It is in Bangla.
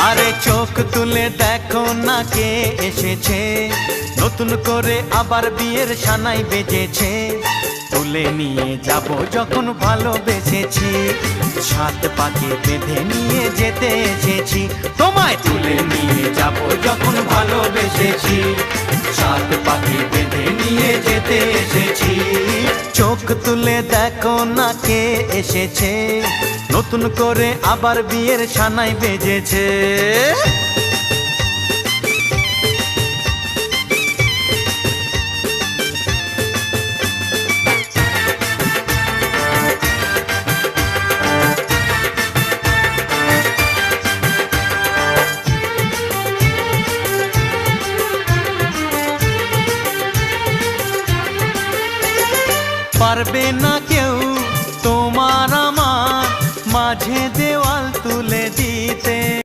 আরে চোখ তুলে দেখো না কে এসেছে, নতুন করে আবার বিয়ের সানাই বেজেছে। তুলে নিয়ে যাব যখন ভালোবেসেছি, সাত পাকে বেঁধে নিয়ে যেতে এসেছি। তোমায় তুলে নিয়ে যাব যখন ভালোবেসেছি, সাত পাকে বেঁধে নিয়ে যেতে এসেছি। চোখ তুলে দেখো না কে এসেছে, নতুন করে আবার বিয়ের সানাই বেজেছে। পারবে না